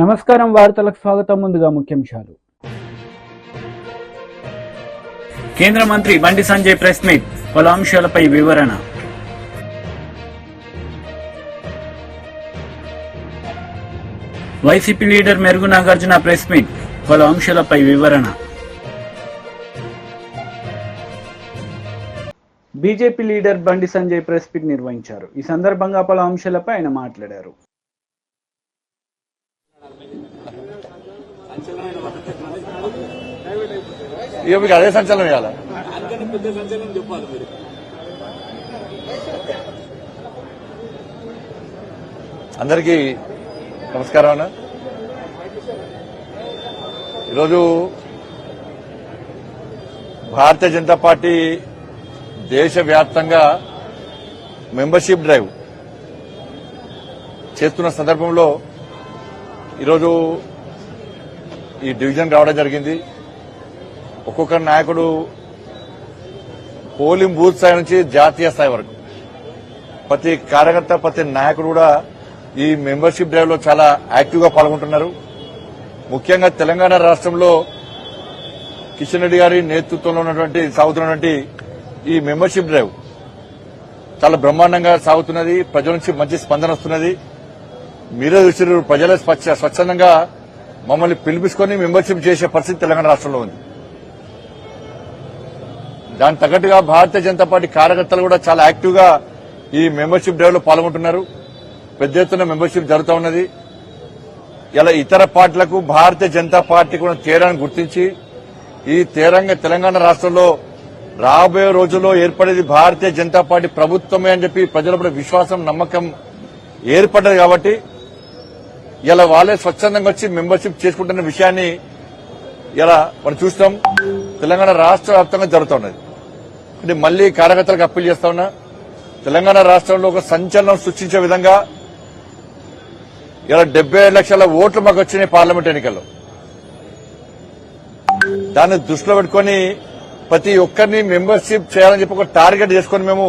నమస్కారం వార్తలకు స్వాగతం. ముందుగా ముఖ్యాంశాలు. కేంద్ర మంత్రి బండి సంజయ్ ప్రెస్ మీట్, పలు అంశాలపై వివరణ. వైసీపీ లీడర్ మెరుగు నాగార్జున ప్రెస్ మీట్, పలు అంశాలపై వివరణ. BJP leader Bandi Sanjay press meet నిర్వహించారు. ఈ సందర్భంగా పలు అంశాలపై ఆయన మాట్లాడారు. ఇక మీకు అదే సంచలనం ఇవ్వాల. అందరికీ నమస్కారం అన్న. ఈరోజు భారతీయ జనతా పార్టీ దేశవ్యాప్తంగా మెంబర్షిప్ డ్రైవ్ చేస్తున్న సందర్భంలో ఈరోజు ఈ డివిజన్ రావడం జరిగింది. ఒక్కొక్క నాయకుడు పోలింగ్ బూత్ స్థాయి నుంచి జాతీయ స్థాయి వరకు ప్రతి కార్యకర్త, ప్రతి నాయకుడు కూడా ఈ మెంబర్షిప్ డ్రైవ్ లో చాలా యాక్టివ్ గా పాల్గొంటున్నారు. ముఖ్యంగా తెలంగాణ రాష్ట్రంలో కిషన్ రెడ్డి గారి నేతృత్వంలో సాగుతున్నటువంటి ఈ మెంబర్షిప్ డ్రైవ్ చాలా బ్రహ్మాండంగా సాగుతున్నది. ప్రజల నుంచి మంచి స్పందన వస్తున్నది. మీరే చూసిన ప్రజలే స్వచ్ఛందంగా మమ్మల్ని పిలిపించుకొని మెంబర్షిప్ చేసే పరిస్థితి తెలంగాణ రాష్ట్రంలో ఉంది. దాని తగ్గట్టుగా భారతీయ జనతా పార్టీ కార్యకర్తలు కూడా చాలా యాక్టివ్ గా ఈ మెంబర్షిప్ డ్రైవ్ లో పాల్గొంటున్నారు. పెద్ద ఎత్తున మెంబర్షిప్ జరుగుతూ ఉన్నది. ఇలా ఇతర పార్టీలకు భారతీయ జనతా పార్టీ కూడా తేడాన్ని గుర్తించి ఈ తెలంగాణ రాష్ట్రంలో రాబోయే రోజుల్లో ఏర్పడేది భారతీయ జనతా పార్టీ ప్రభుత్వమే అని చెప్పి ప్రజల విశ్వాసం, నమ్మకం ఏర్పడ్డది. కాబట్టి ఇలా వాళ్ళే స్వచ్ఛందంగా వచ్చి మెంబర్షిప్ చేసుకుంటున్న విషయాన్ని ఇలా మనం చూస్తాం. తెలంగాణ రాష్ట్ర వ్యాప్తంగా జరుగుతున్నది. అంటే మళ్లీ కార్యకర్తలకు అప్పీల్ చేస్తా ఉన్నా, తెలంగాణ రాష్ట్రంలో ఒక సంచలనం సృష్టించే విధంగా ఇలా 75 లక్షల ఓట్లు మాకు వచ్చినాయి పార్లమెంట్ ఎన్నికల్లో. దాన్ని దృష్టిలో పెట్టుకుని ప్రతి ఒక్కరిని మెంబర్షిప్ చేయాలని చెప్పి ఒక టార్గెట్ చేసుకుని మేము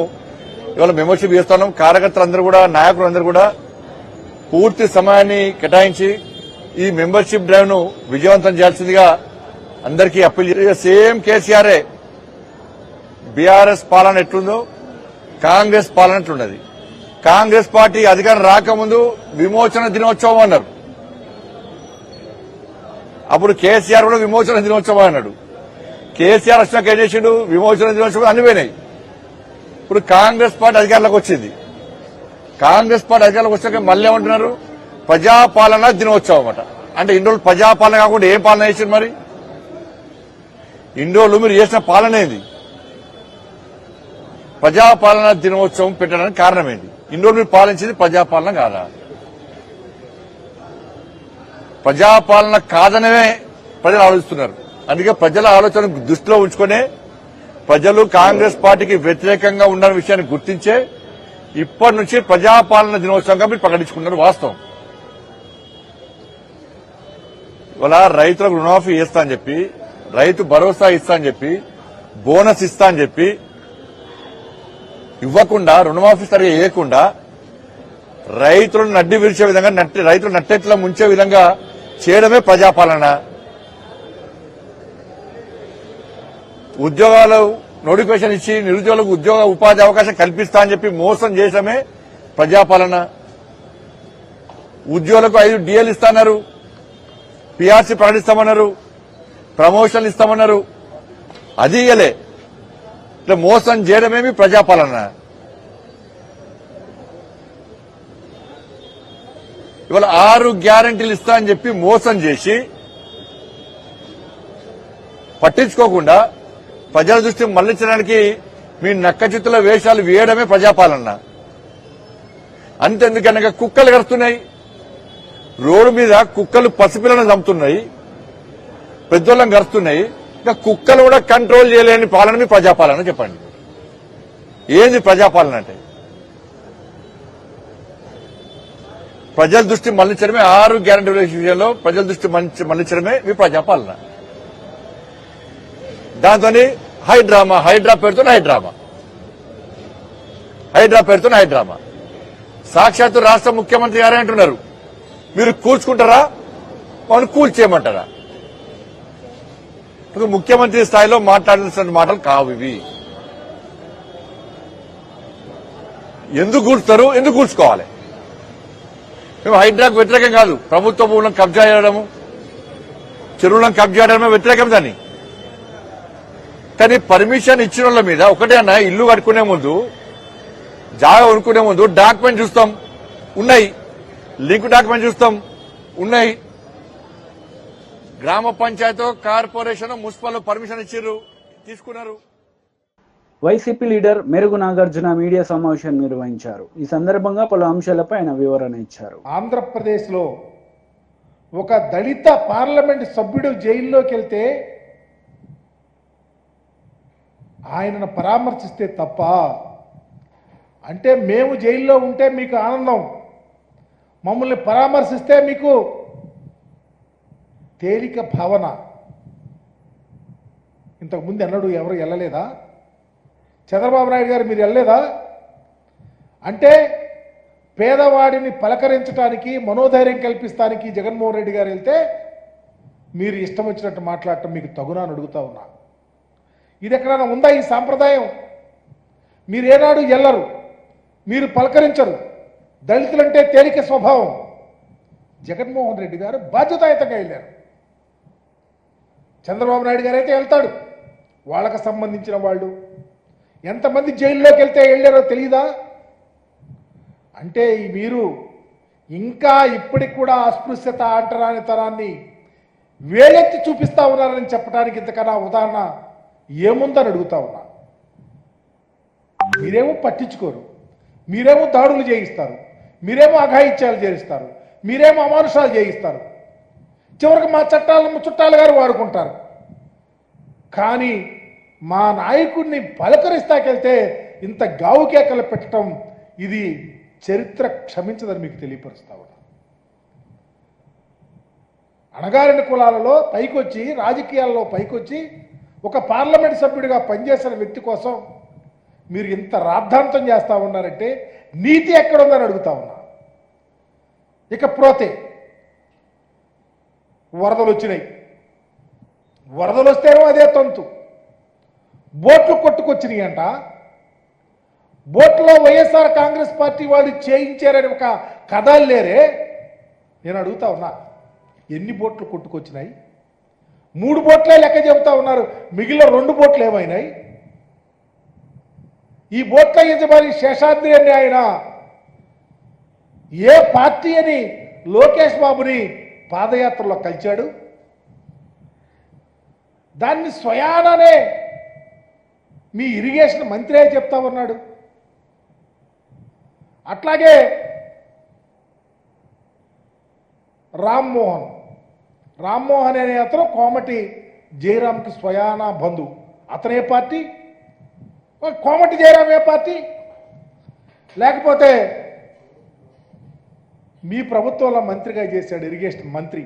ఇవాళ మెంబర్షిప్ చేస్తున్నాం. కార్యకర్తలందరూ కూడా, నాయకులందరూ కూడా పూర్తి సమయాన్ని కేటాయించి ఈ మెంబర్షిప్ డ్రైవ్ ను విజయవంతం చేయాల్సిందిగా అందరికీ అప్పీల్ చేసి, సేమ్ కేసీఆర్ఏ బీఆర్ఎస్ పాలన ఎట్లుందో కాంగ్రెస్ పాలన ఎట్లున్నది. కాంగ్రెస్ పార్టీ అధికారం రాకముందు విమోచన దినోత్సవం అన్నారు. అప్పుడు కేసీఆర్ కూడా విమోచన దినోత్సవం అన్నాడు. కేసీఆర్ వచ్చినాక ఏం చేసిండు? విమోచన దినోత్సవం అన్ని పోయినాయి. ఇప్పుడు కాంగ్రెస్ పార్టీ అధికారంలోకి వచ్చింది. కాంగ్రెస్ పార్టీ అధికారంలోకి వచ్చాక మళ్ళీ ఏమంటున్నారు? ప్రజాపాలన దినోత్సవం అట. అంటే ఇన్ని రోజులు ప్రజాపాలన కాకుండా ఏం పాలన చేసింది? మరి ఇన్ని రోజులు మీరు చేసిన పాలన ఏంది? ప్రజాపాలన దినోత్సవం పెట్టడానికి కారణం ఏంటి? ఇన్ని రోజులు మీరు పాలించేది ప్రజాపాలన కాదా? ప్రజాపాలన కాదనే ప్రజలు ఆలోచిస్తున్నారు. అందుకే ప్రజల ఆలోచన దృష్టిలో ఉంచుకునే ప్రజలు కాంగ్రెస్ పార్టీకి వ్యతిరేకంగా ఉన్న విషయాన్ని గుర్తించే ఇప్పటి నుంచి ప్రజాపాలన దినోత్సవంగా మీరు ప్రకటించుకున్నారు. వాస్తవం. ఇవాళ రైతులకు రుణమాఫీ చేస్తా అని చెప్పి, రైతు భరోసా ఇస్తా అని చెప్పి, బోనస్ ఇస్తా అని చెప్పి ఇవ్వకుండా, రుణమాఫీ సరిగా వేయకుండా రైతులను నడ్డి విరిచే విధంగా, రైతులు నట్టెట్లా ముంచే విధంగా చేయడమే ప్రజాపాలన. ఉద్యోగాలు నోటిఫికేషన్ ఇచ్చి నిరుద్యోగులకు ఉద్యోగ ఉపాధి అవకాశం కల్పిస్తా అని చెప్పి మోసం చేయడమే ప్రజాపాలన. ఉద్యోగులకు 5 డిఎల్ ఇస్తామన్నారు, పీఆర్సీ ప్రకటిస్తామన్నారు, ప్రమోషన్లు ఇస్తామన్నారు. అది ఇయ్యలే. ఇట్లా మోసం చేయడమేమి ప్రజాపాలన. ఇవాళ 6 గ్యారంటీలు ఇస్తా అని చెప్పి మోసం చేసి పట్టించుకోకుండా ప్రజల దృష్టి మళ్లించడానికి మీ నక్కచిత్తుల వేషాలు వేయడమే ప్రజాపాలన. అంతెందుకనగా కుక్కలు కరుస్తున్నాయి రోడ్డు మీద, కుక్కలు పసిపిల్లను చంపుతున్నాయి, పెద్దోళ్ళని కరుస్తున్నాయి. ఇంకా కుక్కలు కూడా కంట్రోల్ చేయలేని పాలన మీ ప్రజాపాలన. చెప్పండి, ఏంది ప్రజాపాలన అంటే? ప్రజల దృష్టి మళ్లించడమే, 6 గ్యారంటీల విషయంలో ప్రజల దృష్టి మళ్లించడమే మీ ప్రజాపాలన. దాంతో హైడ్రా పేరుతో హైడ్రామా. సాక్షాత్తు రాష్ట్ర ముఖ్యమంత్రి గారే అంటున్నారు, మీరు కూర్చుకుంటారా వాళ్ళు కూల్చేయమంటారా? ముఖ్యమంత్రి స్థాయిలో మాట్లాడాల్సిన మాటలు కావు ఇవి. ఎందుకు కూల్స్తారు, ఎందుకు కూల్చుకోవాలి? మేము హైడ్రాకు వ్యతిరేకం కాదు. ప్రభుత్వ భూములను కబ్జా చేయడము, చెరువులను కబ్జా చేయడమే వ్యతిరేకం దాన్ని. కానీ పర్మిషన్ ఇచ్చిన వాళ్ళ మీద ఒకటే అన్న, ఇల్లు కట్టుకునే ముందు, జాగా కొనుక్కునే ముందు డాక్యుమెంట్ చూస్తాం, ఉన్నాయి. లింక్ డాక్యుమెంట్ చూస్తాం, ఉన్నాయి. గ్రామ పంచాయతీ, కార్పొరేషన్, మున్సిపల్ పర్మిషన్ ఇచ్చారు, తీసుకున్నారు. వైసీపీ లీడర్ మెరుగు నాగార్జున మీడియా సమావేశం నిర్వహించారు. ఈ సందర్భంగా పలు అంశాలపై ఆయన వివరణ ఇచ్చారు. ఆంధ్రప్రదేశ్లో ఒక దళిత పార్లమెంట్ సభ్యుడు జైల్లోకి వెళ్తే ఆయనను పరామర్శిస్తే తప్ప, అంటే మేము జైల్లో ఉంటే మీకు ఆనందం, మమ్మల్ని పరామర్శిస్తే మీకు తేలిక భావన. ఇంతకుముందు ఎన్నడూ ఎవరు వెళ్ళలేదా? చంద్రబాబు నాయుడు గారు మీరు వెళ్ళలేదా? అంటే పేదవాడిని పలకరించడానికి, మనోధైర్యం కల్పిస్తానికి జగన్మోహన్ రెడ్డి గారు వెళ్తే మీరు ఇష్టం వచ్చినట్టు మాట్లాడటం మీకు తగునా అని అడుగుతా ఉన్నా. ఇది ఎక్కడైనా ఉందా ఈ సాంప్రదాయం? మీరు ఏనాడు వెళ్ళరు, మీరు పలకరించరు. దళితులంటే తేలిక స్వభావం. జగన్మోహన్ రెడ్డి గారు బాధ్యతాయుతంగా వెళ్ళారు. చంద్రబాబు నాయుడు గారు అయితే వెళ్తాడు. వాళ్ళకు సంబంధించిన వాళ్ళు ఎంతమంది జైల్లోకి వెళ్తే వెళ్ళారో తెలియదా? అంటే మీరు ఇంకా ఇప్పటికి కూడా అస్పృశ్యత, అంటరానితనాన్ని వేలెత్తి చూపిస్తా ఉన్నారని చెప్పడానికి ఇంతకన్నా ఉదాహరణ ఏముందని అడుగుతా ఉన్నా. మీరేమో పట్టించుకోరు, మీరేమో దాడులు చేయిస్తారు, మీరేమో అఘాయిత్యాలు చేయిస్తారు, మీరేమో అమానుషాలు చేయిస్తారు. చివరికి మా చట్టాలను చుట్టాలు గారు వాడుకుంటారు. కానీ మా నాయకుడిని పలకరిస్తాకెళ్తే ఇంత గావు కేకలు పెట్టడం, ఇది చరిత్ర క్షమించదని మీకు తెలియపరుస్తా ఉన్నా. అణగారిన కులాలలో పైకొచ్చి, రాజకీయాల్లో పైకొచ్చి, ఒక పార్లమెంట్ సభ్యుడిగా పనిచేసిన వ్యక్తి కోసం మీరు ఇంత రాద్ధాంతం చేస్తా ఉన్నారంటే నీతి ఎక్కడుందని అడుగుతా ఉన్నా. ఇకపోతే వరదలు వచ్చినాయి. వరదలు వస్తేనో అదే తంతు. బోట్లు కొట్టుకొచ్చినాయి అంట. బోట్లో వైఎస్ఆర్ కాంగ్రెస్ పార్టీ వాళ్ళు చేయించారని ఒక కథలు లేరే. నేను అడుగుతా ఉన్నా, ఎన్ని బోట్లు కొట్టుకొచ్చినాయి? 3 బోట్లే లెక్క చెబుతా ఉన్నారు, మిగిలిన 2 బోట్లు ఏమైనాయి? ఈ బోట్ల యజమాని శేషాద్రి అని ఆయన ఏ పార్టీ అని లోకేష్ బాబుని పాదయాత్రలో కలిచాడు. దాన్ని స్వయాననే మీ ఇరిగేషన్ మంత్రే చెప్తా ఉన్నాడు. అట్లాగే రామ్మోహన్ అనే అతను కోమటి జయరాంకి స్వయానా బంధు. అతనే పార్టీ? కోమటి జయరాం ఏ పార్టీ? లేకపోతే మీ ప్రభుత్వంలో మంత్రిగా చేశాడు, ఇరిగేషన్ మంత్రి.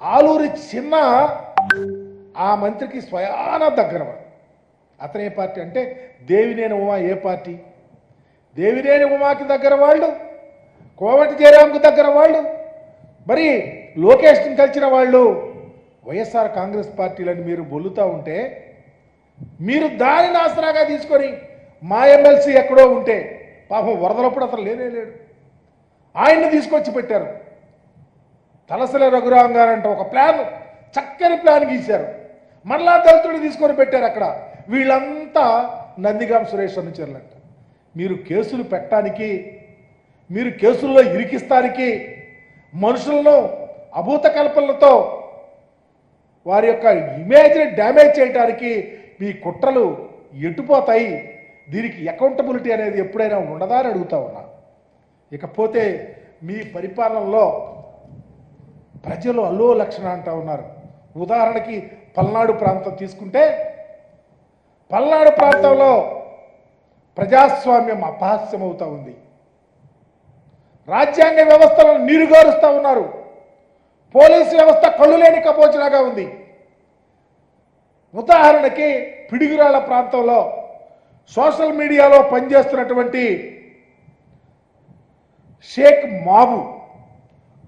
ఆలూరి చిన్న ఆ మంత్రికి స్వయాన దగ్గరవాడు. అతనే పార్టీ? అంటే దేవినేని ఉమా ఏ పార్టీ? దేవినేని ఉమాకి దగ్గర వాళ్ళు, కోమటి జయరాంకి దగ్గర వాళ్ళు, మరి లోకేష్ని కలిసిన వాళ్ళు వైఎస్ఆర్ కాంగ్రెస్ పార్టీలని మీరు బొల్లుతూ ఉంటే, మీరు దానిని ఆసరాగా తీసుకొని మా ఎమ్మెల్సీ ఎక్కడో ఉంటే, పాపం వరదలప్పుడు అతను లేడు, ఆయన్ని తీసుకొచ్చి పెట్టారు. తలసల రఘురాం గారంట ఒక ప్లాన్, చక్కని ప్లాన్ గీశారు. మరలా దళితుడిని తీసుకొని పెట్టారు అక్కడ. వీళ్ళంతా నందిగాం సురేష్ అనుచరులంట. మీరు కేసులు పెట్టడానికి, మీరు కేసుల్లో ఇరికిస్తానికి, మనుషులను అభూత కల్పనలతో వారి యొక్క ఇమేజ్ని డ్యామేజ్ చేయడానికి మీ కుట్రలు ఎటుపోతాయి? దీనికి అకౌంటబిలిటీ అనేది ఎప్పుడైనా ఉండదా అని అడుగుతా ఉన్నా. ఇకపోతే మీ పరిపాలనలో ప్రజలు అల్లో లక్షణ అంటూ ఉన్నారు. ఉదాహరణకి పల్నాడు ప్రాంతం తీసుకుంటే, పల్నాడు ప్రాంతంలో ప్రజాస్వామ్యం అపహాస్యమవుతూ ఉంది. రాజ్యాంగ వ్యవస్థలను నీరుగారుస్తూ ఉన్నారు. పోలీసు వ్యవస్థ కళ్ళు లేని కపోచలాగా ఉంది. ఉదాహరణకి పిడుగురాళ్ల ప్రాంతంలో సోషల్ మీడియాలో పనిచేస్తున్నటువంటి షేక్ మాబు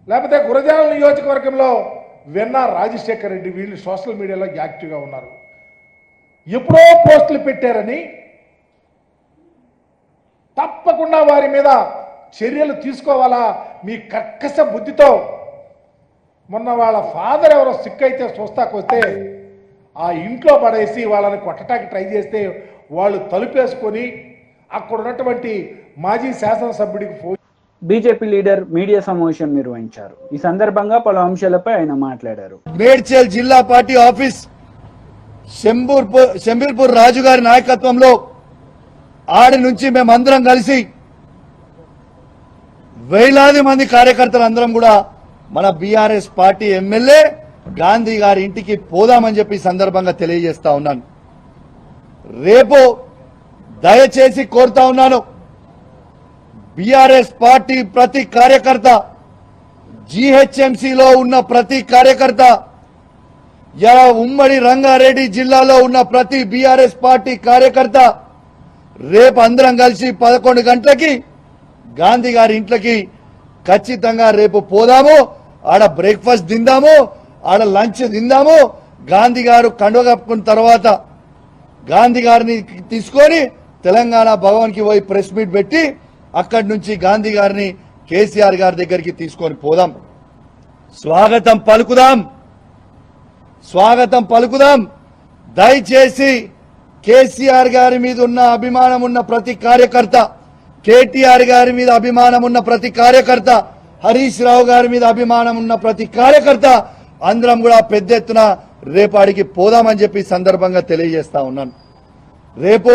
లేకపోతే గురజాల నియోజకవర్గంలో వెన్నా రాజశేఖర్ రెడ్డి, వీళ్ళు సోషల్ మీడియాలో యాక్టివ్గా ఉన్నారు. ఎప్పుడో పోస్టులు పెట్టారని తప్పకుండా వారి మీద చర్యలు తీసుకోవాలా మీ కర్కశ బుద్ధితో. మొన్న వాళ్ళ ఫాదర్ ఎవరో సిక్ అయితే చూస్తాకొస్తే ఆ ఇంట్లో పడేసి వాళ్ళని కొట్టడానికి ట్రై చేస్తే వాళ్ళు తలుపేసుకొని అక్కడ ఉన్నటువంటి మాజీ శాసనసభ్యుడికి ఫోన్. బీజేపీ లీడర్ మీడియా సమావేశం నిర్వహించారు. ఈ సందర్భంగా పలు అంశాలపై ఆయన మాట్లాడారు. మేడ్చల్ జిల్లా పార్టీ ఆఫీస్ శంబీర్పూర్ రాజు గారి నాయకత్వంలో ఆడి నుంచి మేమందరం కలిసి వేలాది మంది కార్యకర్తలు అందరం కూడా మన బీఆర్ఎస్ పార్టీ ఎమ్మెల్యే గాంధీ గారి ఇంటికి పోదామని చెప్పి సందర్భంగా తెలియజేస్తా ఉన్నాను. రేపు దయచేసి కోరుతా ఉన్నాను, బీఆర్ఎస్ పార్టీ ప్రతి కార్యకర్త, జీహెచ్ఎంసీలో ఉన్న ప్రతి కార్యకర్త, ఉమ్మడి రంగారెడ్డి జిల్లాలో ఉన్న ప్రతి బీఆర్ఎస్ పార్టీ కార్యకర్త రేపు అందరం కలిసి 11 గంటలకి గాంధీ గారి ఇంట్లోకి ఖచ్చితంగా రేపు పోదాము. ఆడ బ్రేక్ఫాస్ట్ తిందాము, ఆడ లంచ్ తిందాము. గాంధీ గారు కండువ కప్పుకున్న తర్వాత గాంధీ గారిని తీసుకొని తెలంగాణ భవన్కి పోయి ప్రెస్ మీట్ పెట్టి అక్కడి నుంచి గాంధీ గారిని కేసీఆర్ గారి దగ్గరికి తీసుకొని పోదాం. స్వాగతం పలుకుదాం. దయచేసి కేసీఆర్ గారి మీద ఉన్న అభిమానం ఉన్న ప్రతి కార్యకర్త, కేటీఆర్ గారి మీద అభిమానం ఉన్న ప్రతి కార్యకర్త, హరీష్ రావు గారి మీద అభిమానం ఉన్న ప్రతి కార్యకర్త అందరం కూడా పెద్ద ఎత్తున రేపు ఆడికి పోదామని చెప్పి సందర్భంగా తెలియజేస్తా ఉన్నాను. రేపు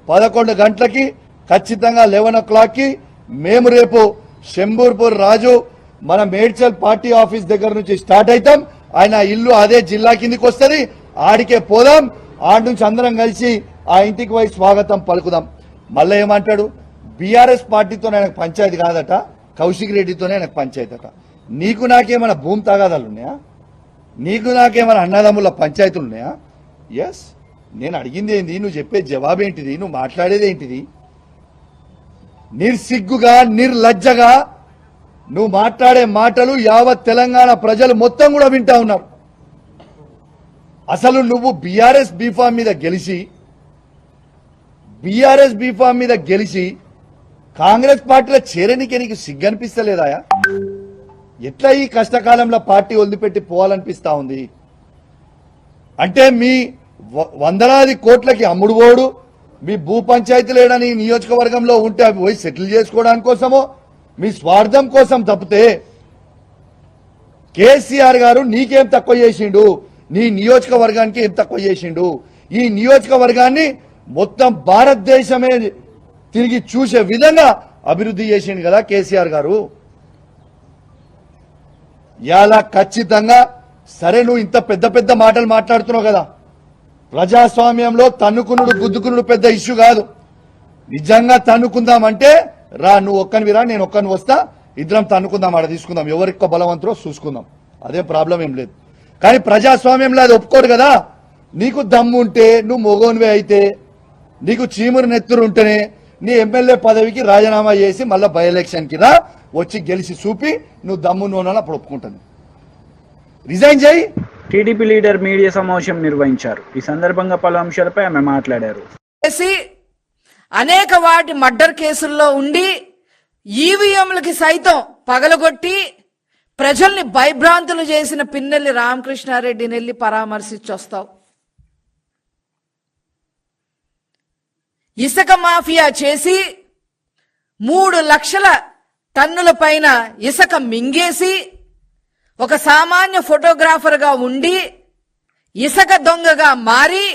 11 గంటలకి ఖచ్చితంగా 11 o'clockకి మేము రేపు శంబూర్పూర్ రాజు మన మేడ్చల్ పార్టీ ఆఫీస్ దగ్గర నుంచి స్టార్ట్ అవుతాం. ఆయన ఇల్లు అదే జిల్లా కిందికి వస్తుంది, ఆడికే పోదాం. ఆడి నుంచి అందరం కలిసి ఆ ఇంటికి పోయి స్వాగతం పలుకుదాం. మళ్ళీ ఏమంటాడు, బీఆర్ఎస్ పార్టీతో ఆయనకు పంచాయతీ కాదట, కౌశిక్ రెడ్డితోనే ఆయనకు పంచాయతీ అట. నీకు నాకేమైనా భూమి తగాదాలు ఉన్నాయా? నీకు నాకేమైనా అన్నదమ్ముల పంచాయతీలు ఉన్నాయా? ఎస్, నేను అడిగింది ఏంది, నువ్వు చెప్పే జవాబేంటిది, నువ్వు మాట్లాడేది ఏంటిది? నిర్సిగ్గుగా నిర్లజ్జగా నువ్వు మాట్లాడే మాటలు యావత్ తెలంగాణ ప్రజలు మొత్తం కూడా వింటా ఉన్నారు. అసలు నువ్వు బీఆర్ఎస్ బీఫామ్ మీద గెలిచి కాంగ్రెస్ పార్టీలో చేరనికి నీకు సిగ్గనిపిస్తలేదాయా? ఎట్లా ఈ కష్టకాలంలో పార్టీ వదిలిపెట్టి పోవాలనిపిస్తా ఉంది? అంటే మీ వందలాది కోట్లకి అమ్ముడు పోడు, మీ భూ పంచాయతీలు ఏడని నియోజకవర్గంలో ఉంటే అవి పోయి సెటిల్ చేసుకోవడానికి కోసమో మీ స్వార్థం కోసం తప్పితే కేసీఆర్ గారు నీకేం తక్కువ చేసిండు, నీ నియోజకవర్గానికి ఏం తక్కువ చేసిండు? ఈ నియోజకవర్గాన్ని మొత్తం భారతదేశమే తిరిగి చూసే విధంగా అభివృద్ధి చేసిండు కదా కేసీఆర్ గారు. ఇలా ఖచ్చితంగా సరే, నువ్వు ఇంత పెద్ద పెద్ద మాటలు మాట్లాడుతున్నావు కదా, ప్రజాస్వామ్యంలో తన్నుకునుడు గుద్దుకునుడు పెద్ద ఇష్యూ కాదు. నిజంగా తన్నుకుందామంటే రా, నువ్వు ఒక్కనివి రా, నేను ఒక్కని వస్తా, ఇద్దరం తన్నుకుందాం, ఆడ తీసుకుందాం, ఎవరికో బలవంతులో చూసుకుందాం, అదే ప్రాబ్లం ఏం లేదు. కానీ ప్రజాస్వామ్యంలో అది ఒప్పుకోరు కదా. నీకు దమ్ము ఉంటే, నువ్వు మొగోనివే అయితే, నీకు చీమురు నెత్తురు ఉంటేనే నీ ఎమ్మెల్యే పదవికి రాజీనామా చేసి మళ్ళీ బై ఎలక్షన్కి రా, వచ్చి గెలిచి చూపి నువ్వు దమ్ము నూనె అప్పుడు ఒప్పుకుంటాను, రిజైన్ చేయి. టీడీపీ లీడర్ మీడియా సమావేశం నిర్వహించారు. ఈ సందర్భంగా పలు అంశాలపై ఆమె మాట్లాడారు. అనేక వాటి మర్డర్ కేసుల్లో ఉండి ఈవీఎంలకి సైతం పగలగొట్టి ప్రజల్ని భయభ్రాంతులు చేసిన పిన్నెల్లి రామకృష్ణారెడ్డిని వెళ్ళి పరామర్శించొస్తావు. ఇసుక మాఫియా చేసి 3 లక్షల టన్నుల పైన ఇసుక మింగేసి ఒక సామాన్య ఫోటోగ్రాఫర్గా ఉండి ఇసుక దొంగగా మారి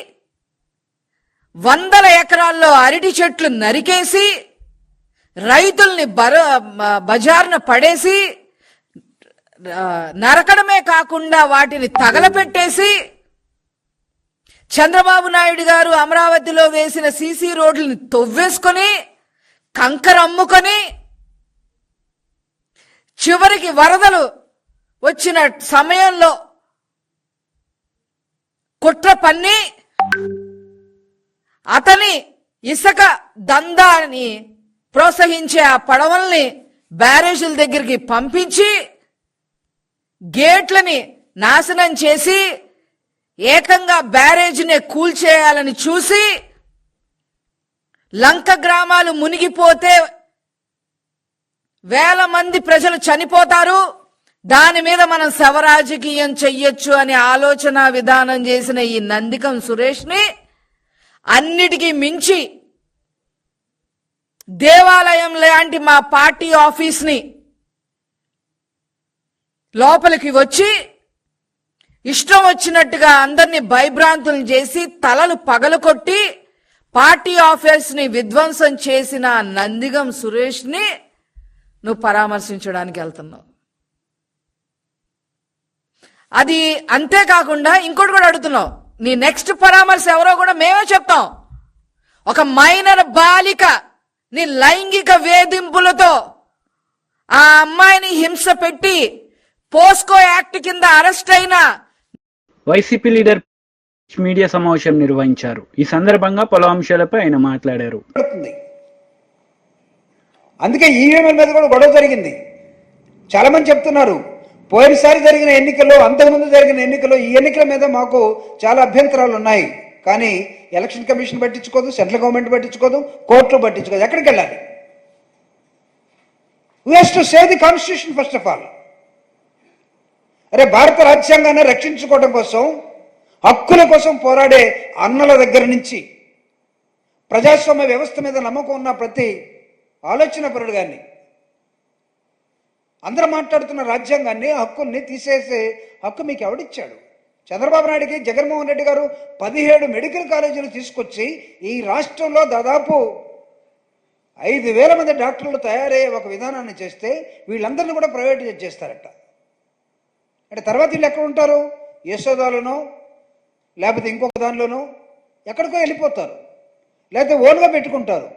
100 ఎకరాల్లో అరటి చెట్లు నరికేసి రైతుల్ని బజార్న పడేసి నరకడమే కాకుండా వాటిని తగలపెట్టేసి చంద్రబాబు నాయుడు గారు అమరావతిలో వేసిన సీసీ రోడ్లని తవ్వేసుకొని కంకర అమ్ముకొని చివరికి వరదలు వచ్చిన సమయంలో కుట్ర పన్ని అతని ఇసుక దందాని ప్రోత్సహించే ఆ పడవల్ని బ్యారేజీల దగ్గరికి పంపించి గేట్లని నాశనం చేసి ఏకంగా బ్యారేజ్నే కూల్చేయాలని చూసి లంక గ్రామాలు మునిగిపోతే వేల మంది ప్రజలు చనిపోతారు, దాని మీద మనం శవరాజకీయం చెయ్యొచ్చు అనే ఆలోచన విధానం చేసిన ఈ నందికం సురేష్ని అన్నిటికీ మించి దేవాలయం లాంటి మా పార్టీ ఆఫీస్ని లోపలికి వచ్చి ఇష్టం వచ్చినట్టుగా అందరినీ భయభ్రాంతులు చేసి తలలు పగలకొట్టి పార్టీ ఆఫీస్ని విధ్వంసం చేసిన నందిగం సురేష్ని నువ్వు పరామర్శించడానికి వెళ్తున్నావు. అది అంతేకాకుండా ఇంకోటి కూడా అడుగుతున్నావు, నీ నెక్స్ట్ పరామర్శ ఎవరో కూడా మేమే చెప్తాం. ఒక మైనర్ బాలిక నీ లైంగిక వేధింపులతో ఆ అమ్మాయిని హింస పెట్టి పోస్కో యాక్ట్ కింద అరెస్ట్ అయిన వైసీపీ లీడర్ మీడియా సమావేశం నిర్వహించారు. ఈ సందర్భంగా పలు అంశాలపై ఆయన మాట్లాడారు. అందుకే ఈవీఎంల మీద కూడా గొడవ జరిగింది. చాలా మంది చెప్తున్నారు పోయినసారి జరిగిన ఎన్నికల్లో, అంతకుముందు జరిగిన ఎన్నికల్లో ఈ ఎన్నికల మీద మాకు చాలా అభ్యంతరాలు ఉన్నాయి, కానీ ఎలక్షన్ కమిషన్ పట్టించుకోదు, సెంట్రల్ గవర్నమెంట్ పట్టించుకోదు, కోర్టులు పట్టించుకోదు. ఎక్కడికి వెళ్ళాలి? We have to save the constitution first of all. అరే భారత రాజ్యాంగాన్ని రక్షించుకోవడం కోసం, హక్కుల కోసం పోరాడే అన్నల దగ్గర నుంచి ప్రజాస్వామ్య వ్యవస్థ మీద నమ్మకం ఉన్న ప్రతి ఆలోచన పరుడు గారిని, అందరూ మాట్లాడుతున్న రాజ్యాంగాన్ని, హక్కుల్ని తీసేసే హక్కు మీకు ఎవడిచ్చాడు? చంద్రబాబు నాయుడికి జగన్మోహన్ రెడ్డి గారు 17 మెడికల్ కాలేజీలు తీసుకొచ్చి ఈ రాష్ట్రంలో దాదాపు 5,000 మంది డాక్టర్లు తయారయ్యే ఒక విధానాన్ని చేస్తే వీళ్ళందరినీ కూడా ప్రైవేటైజ్ చేస్తారట. అంటే తర్వాత వీళ్ళు ఎక్కడ ఉంటారు? యశోదాలోనో లేకపోతే ఇంకొక దానిలోనో ఎక్కడికో వెళ్ళిపోతారు, లేకపోతే ఓన్గా పెట్టుకుంటారు.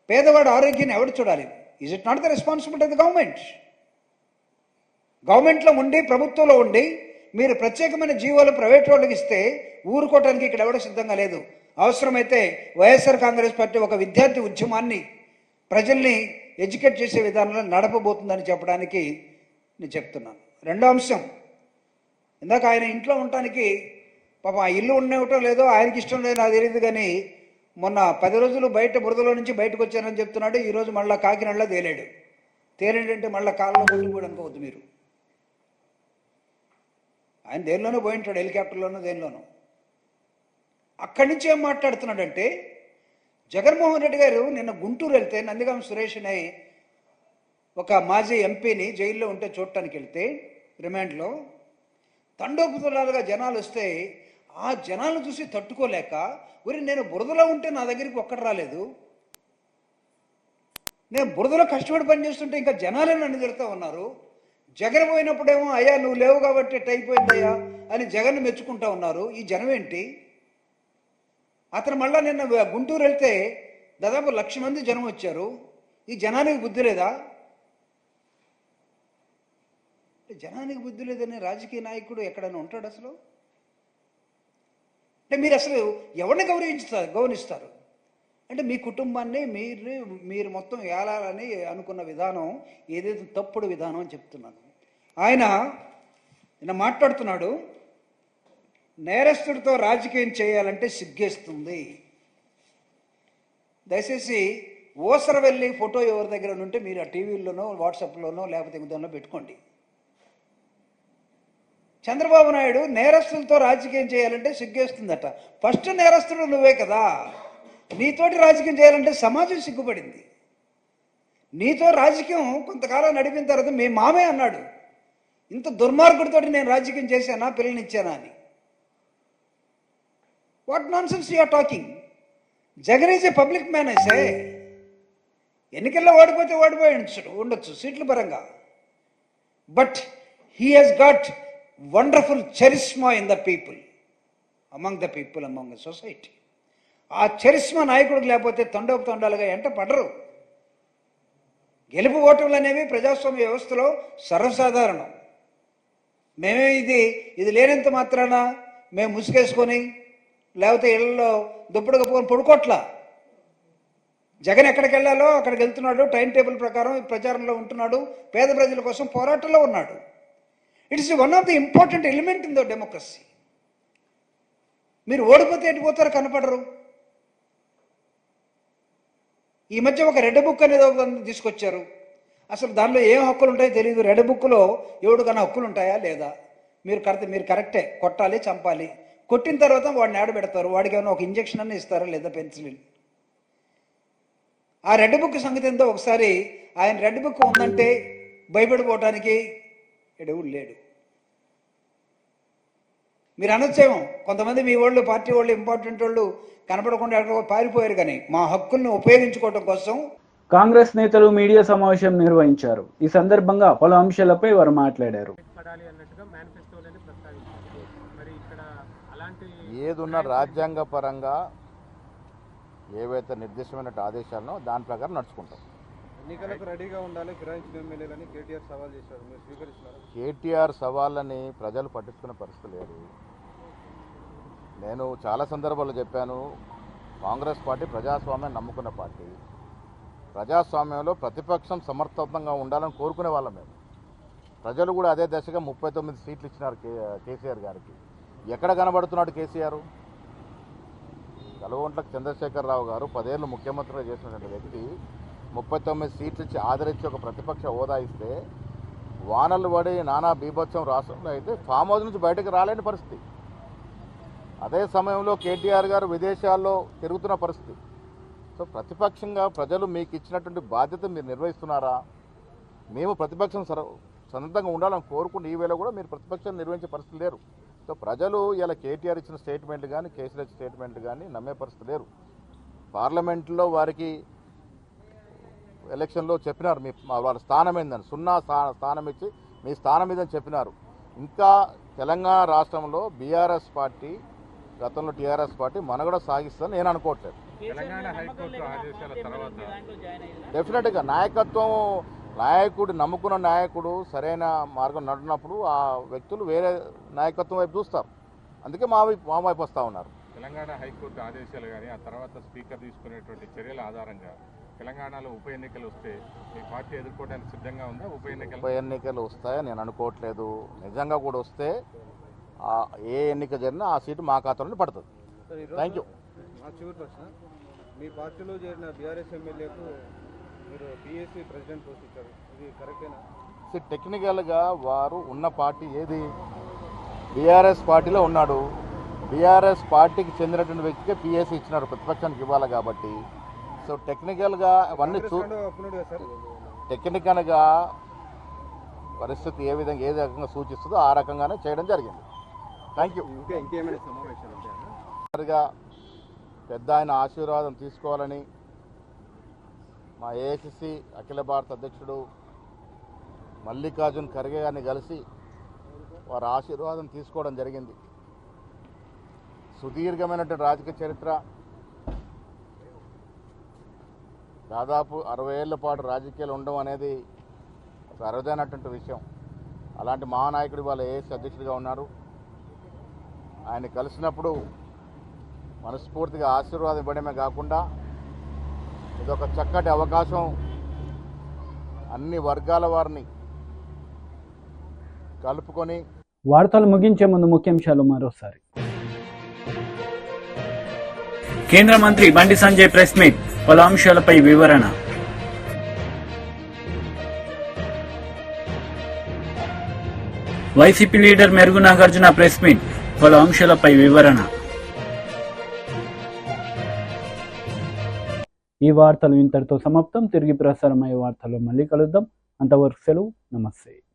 పేదవాడు ఆరోగ్యాన్ని ఎవడు చూడాలి? Is it not the responsibility of the government? గవర్నమెంట్లో ఉండి, ప్రభుత్వంలో ఉండి మీరు ప్రత్యేకమైన జీవోలు ప్రైవేట్ వాళ్ళకి ఇస్తే ఊరుకోవటానికి ఇక్కడ ఎవడో సిద్ధంగా లేదు. అవసరమైతే వైఎస్ఆర్ కాంగ్రెస్ పార్టీ ఒక విద్యార్థి ఉద్యమాన్ని ప్రజల్ని ఎడ్యుకేట్ చేసే విధానంలో నడపబోతుందని చెప్పడానికి నేను చెప్తున్నాను. రెండో అంశం, ఇందాక ఆయన ఇంట్లో ఉండటానికి పాపం ఆ ఇల్లు ఉండటం లేదో ఆయనకి ఇష్టం లేదో నాకు తెలియదు, కానీ మొన్న 10 రోజులు బయట బురదలో నుంచి బయటకు వచ్చానని చెప్తున్నాడు. ఈరోజు మళ్ళీ కాకినాడలో తేలాడు. తేలేడంటే మళ్ళీ కాళ్ళలో కొట్టుకోవడం అనుకోవద్దు మీరు. ఆయన దేనిలోనూ పోయింటాడు, హెలికాప్టర్లోనూ దేనిలోనూ. అక్కడి నుంచి ఏం మాట్లాడుతున్నాడంటే, జగన్మోహన్ రెడ్డి గారు నిన్న గుంటూరు వెళ్తే నందిగం సురేష్ అనే ఒక మాజీ ఎంపీని జైల్లో ఉంటే చూడటానికి వెళ్తే రిమాండ్లో తండోపుతలాలుగా జనాలు వస్తే ఆ జనాలను చూసి తట్టుకోలేక, ఒరి నేను బురదలో ఉంటే నా దగ్గరికి ఒక్కడు రాలేదు, నేను బురదలో కష్టపడి పనిచేస్తుంటే ఇంకా జనాలే నన్ను తిడుతూ ఉన్నారు, జగన్ పోయినప్పుడేమో అయ్యా నువ్వు లేవు కాబట్టి ఎట్ అయిపోయిందయ్యా అని జగన్ మెచ్చుకుంటా ఉన్నారు, ఈ జనం ఏంటి? అతను మళ్ళా నిన్న గుంటూరు వెళ్తే దాదాపు 1,00,000 మంది జనం వచ్చారు. ఈ జనానికి బుద్ధి లేదా? జనానికి బుద్ధి లేదని రాజకీయ నాయకుడు ఎక్కడైనా ఉంటాడు అసలు? అంటే మీరు అసలు ఎవరిని గౌరవిస్తారు? అంటే మీ కుటుంబాన్ని మీరు మొత్తం ఏలాలని అనుకున్న విధానం ఏదైతే తప్పుడు విధానం అని చెప్తున్నాను. ఆయన నిన్న మాట్లాడుతున్నాడు, నేరస్తుడితో రాజకీయం చేయాలంటే సిగ్గేస్తుంది. దయచేసి ఓసర వెళ్ళి ఫోటో ఎవరి దగ్గర ఉంటే మీరు ఆ టీవీల్లోనో వాట్సాప్లోనో లేకపోతే ఇంకోదానిలో పెట్టుకోండి. చంద్రబాబు నాయుడు నేరస్తులతో రాజకీయం చేయాలంటే సిగ్గేస్తుందట. ఫస్ట్ నేరస్తుడు నువ్వే కదా. నీతోటి రాజకీయం చేయాలంటే సమాజం సిగ్గుపడింది. నీతో రాజకీయం కొంతకాలం నడిపిన తర్వాత మీ మామే అన్నాడు, ఇంత దుర్మార్గుడితోటి నేను రాజకీయం చేశానా, పిల్లనిచ్చానా అని. What nonsense you are talking? Jagan is a public man. అయితే ఎన్నికల్లో ఓడిపోతే ఓడిపోయి ఉండొచ్చు సీట్ల పరంగా, but he has got wonderful charisma in the people, among the people, among the society. ఆ చరిస్మా నాయకుడికి లేకపోతే తండోపుతండాలుగా ఎంట పడరు. గెలుపు ఓటములు అనేవి ప్రజాస్వామ్య వ్యవస్థలో సర్వసాధారణం. మేమే ఇది లేనంత మాత్రాన మేము ముసుగేసుకొని లేకపోతే ఇళ్లలో దుప్పుడు కప్పుకొని పడుకోట్లా. జగన్ ఎక్కడికి వెళ్ళాలో అక్కడికి వెళ్తున్నాడు, టైం టేబుల్ ప్రకారం ప్రచారంలో ఉంటున్నాడు, పేద ప్రజల కోసం పోరాటంలో ఉన్నాడు. It's one of the important element in the democracy. మీరు ఓడిపోతే ఎటు పోతారు, కనపడరు. ఈ మధ్య ఒక రెడ్ బుక్ అనేది ఒకటి తీసుకొచ్చారు. అసలు దానిలో ఏం హక్కులు ఉంటాయో తెలియదు. రెడ్ బుక్లో ఎవడికన్నా హక్కులు ఉంటాయా లేదా? మీరు కరెక్టే, కొట్టాలి, చంపాలి. కొట్టిన తర్వాత వాడిని ఆడబెడతారు. వాడికి ఏమైనా ఒక ఇంజక్షన్ అన్న ఇస్తారా లేదా, పెన్సిలిన్? ఆ రెడ్ బుక్ సంగతి ఎంతో ఒకసారి ఆయన రెడ్ బుక్ ఉందంటే భయపడిపోవటానికి ఎడవుడు లేడు. మీరు అనొచ్చేమో, కొంతమంది మీ వాళ్ళు, పార్టీ వాళ్ళు, ఇంపార్టెంట్ వాళ్ళు కనపడకుండా ఎక్కడికో పారిపోయారు, కానీ మా హక్కుల్ని ఉపయోగించుకోవడం కోసం కాంగ్రెస్ నేతలు మీడియా సమావేశం నిర్వహించారు. ఈ సందర్భంగా పలు అంశాలపై వారు మాట్లాడారు. ఏదున్న రాజ్యాంగ పరంగా ఏవైతే నిర్దిష్టమైన ఆదేశాలనో దాని ప్రకారం నడుచుకుంటాం. ఎన్నికలకు రెడీగా ఉండాలి ఫిరాయించిన ఎమ్మెల్యేలని కేటీఆర్ సవాల్ చేశారు. మీరు స్వీకరిస్తున్నారు? కేటీఆర్ సవాళ్ళని ప్రజలు పట్టించుకునే పరిస్థితి లేదు. నేను చాలా సందర్భాల్లో చెప్పాను, కాంగ్రెస్ పార్టీ ప్రజాస్వామ్యాన్ని నమ్ముకున్న పార్టీ. ప్రజాస్వామ్యంలో ప్రతిపక్షం సమర్థవంతంగా ఉండాలని కోరుకునే వాళ్ళం మేము. ప్రజలు కూడా అదే దశగా 39 సీట్లు ఇచ్చినారు కేసీఆర్ గారికి. ఎక్కడ కనబడుతున్నాడు కేసీఆర్? కల్వకుంట్ల చంద్రశేఖరరావు గారు 10 ఏళ్ళు ముఖ్యమంత్రిగా చేసినటువంటి వ్యక్తి 39 సీట్లు ఇచ్చి ఆదరించి ఒక ప్రతిపక్ష హోదా ఇస్తే, వానలు పడి నానా బీభత్సం రాష్ట్రంలో అయితే ఫామ్ హౌస్ నుంచి బయటకు రాలేని పరిస్థితి. అదే సమయంలో కేటీఆర్ గారు విదేశాల్లో తిరుగుతున్న పరిస్థితి. సో ప్రతిపక్షంగా ప్రజలు మీకు ఇచ్చినటువంటి బాధ్యత మీరు నిర్వహిస్తున్నారా? మేము ప్రతిపక్షం సన్నద్ధంగా ఉండాలని కోరుకుంటే ఈ వేళ కూడా మీరు ప్రతిపక్షాన్ని నిర్వహించే పరిస్థితి లేరు. సో ప్రజలు ఇలా కేటీఆర్ ఇచ్చిన స్టేట్మెంట్లు కానీ, కేసీఆర్ ఇచ్చిన స్టేట్మెంట్లు కానీ నమ్మే పరిస్థితి లేరు. పార్లమెంట్లో వారికి ఎలక్షన్లో చెప్పినారు మీ వాళ్ళ స్థానం ఏందని, 0 స్థానం ఇచ్చి మీ స్థానం ఇదని చెప్పినారు. ఇంకా తెలంగాణ రాష్ట్రంలో బీఆర్ఎస్ పార్టీ, గతంలో టీఆర్ఎస్ పార్టీ మనుగడ సాగిస్తుందని నేను అనుకోవట్లేదు. డెఫినెట్గా నాయకుడు నమ్ముకున్న నాయకుడు సరైన మార్గం నడినప్పుడు ఆ వ్యక్తులు వేరే నాయకత్వం వైపు చూస్తారు. అందుకే మా వైపు వస్తూ ఉన్నారు. తెలంగాణ హైకోర్టు ఆదేశాలు కానీ, ఆ తర్వాత స్పీకర్ తీసుకునేటువంటి చర్యల ఆధారంగా తెలంగాణలో ఉప ఎన్నికలు వస్తే మీ పార్టీ ఎదుర్కోవడానికి సిద్ధంగా ఉందా? ఉప ఎన్నికలు వస్తాయని నేను అనుకోవట్లేదు. నిజంగా కూడా వస్తే ఏ ఎన్నిక జరిగినా ఆ సీటు మా ఖాతాలోనే పడుతుంది. Thank you. మా చివరి ప్రశ్న, మీ పార్టీలో చేరిన బీఆర్ఎస్ ఎమ్మెల్యేకు మీరు పిఎస్సీ ప్రెసిడెంట్ పోస్ట్ ఇచ్చారు, ఇది కరెక్టేనా? టెక్నికల్గా వారు ఉన్న పార్టీ ఏది? బీఆర్ఎస్ పార్టీలో ఉన్నాడు. బీఆర్ఎస్ పార్టీకి చెందినటువంటి వ్యక్తికి పిఎస్సీ ఇచ్చినారు, ప్రతిపక్షానికి ఇవ్వాలి కాబట్టి. సో టెక్నికల్గా అవన్నీ టెక్నికల్గా పరిస్థితి ఏ రకంగా సూచిస్తుందో ఆ రకంగానే చేయడం జరిగింది. Thank you. ఇంకేమైనా సమావేశాలు ఉంటాయా? పెద్ద ఆయన ఆశీర్వాదం తీసుకోవాలని మా ఏఐసిసి అఖిల భారత అధ్యక్షుడు మల్లికార్జున్ ఖర్గే గారిని కలిసి వారి ఆశీర్వాదం తీసుకోవడం జరిగింది. సుదీర్ఘమైనటువంటి రాజకీయ చరిత్ర, దాదాపు 60 ఏళ్ల పాటు రాజకీయాలు ఉండడం అనేది ఒక అరుదైనటువంటి విషయం. అలాంటి మహానాయకుడు వాళ్ళ ఏఐసిసి అధ్యక్షుడిగా ఉన్నారు. ఆయన కలిసినప్పుడు మనస్ఫూర్తిగా ఆశీర్వాదం ఇవ్వడమే కాకుండా ఇదొక చక్కటి అవకాశం అన్ని వర్గాల వారిని కలుపుకొని. వార్తలు ముగించే ముందు ముఖ్యాంశాలు మరోసారి. కేంద్ర మంత్రి బండి సంజయ్ ప్రెస్ మీట్, పలు అంశాలపై వివరణ. వైసీపీ లీడర్ మెరుగు నాగార్జున ప్రెస్ మీట్, పలు అంశాలపై వివరణ. ఈ వార్తలు ఇంతటితో సమాప్తం. తిరిగి ప్రసారమయ్యే వార్తల్లో మళ్ళీ కలుద్దాం. అంతవరకు సెలవు. నమస్తే.